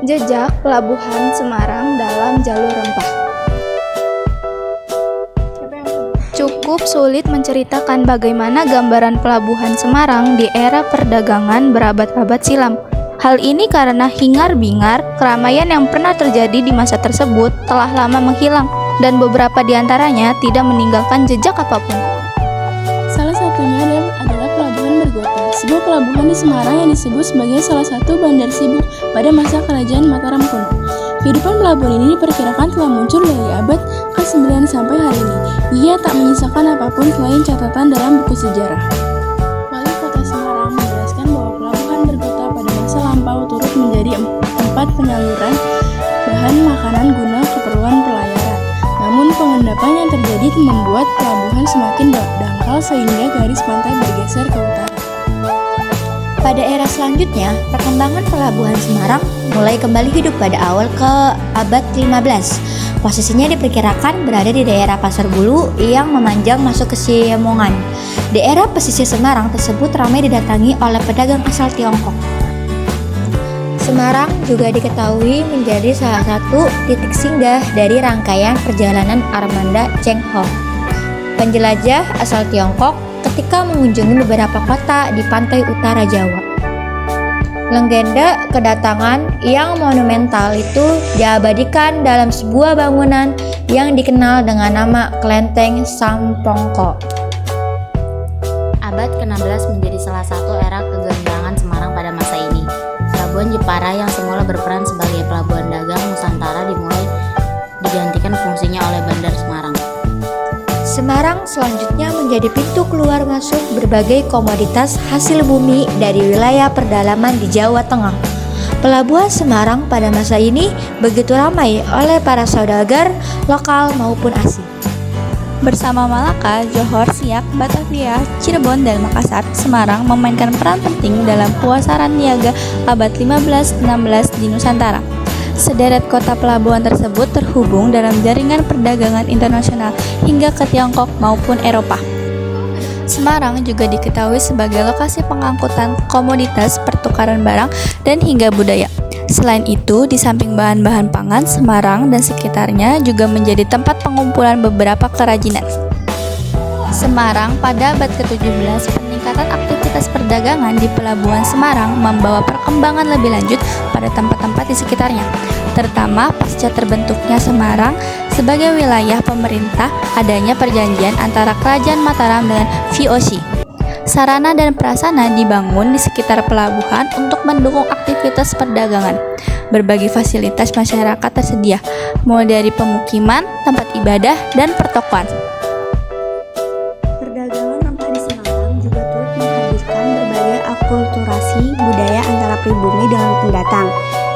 Jejak Pelabuhan Semarang dalam jalur rempah. Cukup sulit menceritakan bagaimana gambaran Pelabuhan Semarang di era perdagangan berabad-abad silam. Hal ini karena hingar-bingar keramaian yang pernah terjadi di masa tersebut telah lama menghilang dan beberapa di antaranya tidak meninggalkan jejak apapun. Salah satunya adalah Pelabuhan Bergota, sebuah pelabuhan di Semarang yang disebut sebagai salah satu bandar sibuk pada masa Kerajaan Mataram kuno. Kehidupan pelabuhan ini diperkirakan telah muncul dari abad ke-9 sampai hari ini. Ia tak menyisakan apapun selain catatan dalam buku sejarah. Wali Kota Semarang menjelaskan bahwa Pelabuhan Bergota pada masa lampau turut menjadi tempat penyaluran bahan makanan guna keperluan pelayaran. Namun pengendapan yang terjadi membuat pelabuhan semakin dangkal sehingga garis pantai bergeser ke utara. Pada era selanjutnya, perkembangan pelabuhan Semarang mulai kembali hidup pada awal ke abad ke-15. Posisinya diperkirakan berada di daerah Pasar Bulu yang memanjang masuk ke Simongan. Daerah pesisir Semarang tersebut ramai didatangi oleh pedagang asal Tiongkok. Semarang juga diketahui menjadi salah satu titik singgah dari rangkaian perjalanan armada Cheng Ho, penjelajah asal Tiongkok ketika mengunjungi beberapa kota di pantai utara Jawa. Legenda kedatangan yang monumental itu diabadikan dalam sebuah bangunan yang dikenal dengan nama Klenteng Sampongko. Abad ke-16 menjadi salah satu era kegembangan Semarang pada masa ini. Pelabuhan Jepara yang semula berperan sebagai pelabuhan dagang Nusantara dimulai digantikan fungsinya oleh Bandar Semarang. Semarang selanjutnya menjadi pintu keluar masuk berbagai komoditas hasil bumi dari wilayah perdalaman di Jawa Tengah. Pelabuhan Semarang pada masa ini begitu ramai oleh para saudagar lokal maupun asing. Bersama Malaka, Johor, Siak, Batavia, Cirebon, dan Makassar, Semarang memainkan peran penting dalam puasaran niaga abad 15-16 di Nusantara. Sederet kota pelabuhan tersebut terhubung dalam jaringan perdagangan internasional hingga ke Tiongkok maupun Eropa. Semarang juga diketahui sebagai lokasi pengangkutan komoditas, pertukaran barang, dan hingga budaya. Selain itu, di samping bahan-bahan pangan, Semarang dan sekitarnya juga menjadi tempat pengumpulan beberapa kerajinan. Semarang pada abad ke-17, peningkatan aktivitas perdagangan di Pelabuhan Semarang membawa perkembangan lebih lanjut pada tempat-tempat di sekitarnya, terutama pasca terbentuknya Semarang sebagai wilayah pemerintah, adanya perjanjian antara Kerajaan Mataram dengan VOC. Sarana dan prasarana dibangun di sekitar pelabuhan untuk mendukung aktivitas perdagangan. Berbagai fasilitas masyarakat tersedia, mulai dari pemukiman, tempat ibadah, dan pertokoan. Perdagangan rempah di Semarang juga turut menghadirkan berbagai akulturasi budaya antara pribumi dengan pendatang,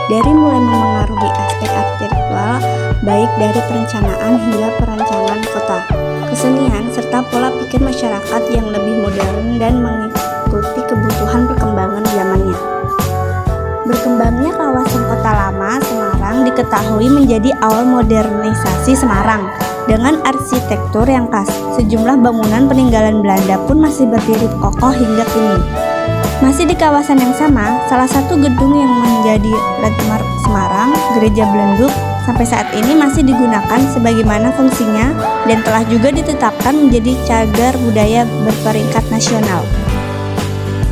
dari mulai memengaruhi aspek arsitektural baik dari perencanaan hingga perancangan kota, kesenian, serta pola pikir masyarakat yang lebih modern dan mengikuti kebutuhan perkembangan zamannya. Berkembangnya kawasan kota lama Semarang diketahui menjadi awal modernisasi Semarang dengan arsitektur yang khas. Sejumlah bangunan peninggalan Belanda pun masih berdiri kokoh hingga kini. Masih di kawasan yang sama, salah satu gedung yang menjadi landmark Semarang, Gereja Belenduk, sampai saat ini masih digunakan sebagaimana fungsinya dan telah juga ditetapkan menjadi cagar budaya berperingkat nasional.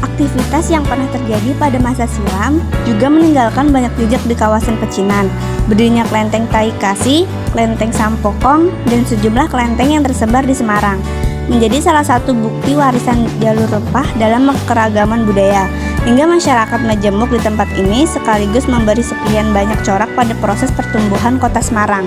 Aktivitas yang pernah terjadi pada masa silam juga meninggalkan banyak jejak di kawasan pecinan. Berdirinya Klenteng Taikasi, Klenteng Sampokong, dan sejumlah klenteng yang tersebar di Semarang menjadi salah satu bukti warisan jalur rempah dalam keragaman budaya. Hingga masyarakat majemuk di tempat ini sekaligus memberi sekian banyak corak pada proses pertumbuhan kota Semarang.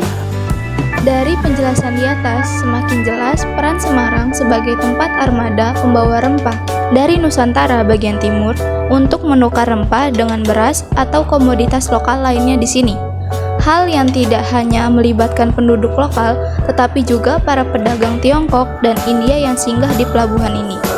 Dari penjelasan di atas, semakin jelas peran Semarang sebagai tempat armada pembawa rempah dari Nusantara bagian timur untuk menukar rempah dengan beras atau komoditas lokal lainnya di sini. Hal yang tidak hanya melibatkan penduduk lokal, tetapi juga para pedagang Tiongkok dan India yang singgah di pelabuhan ini.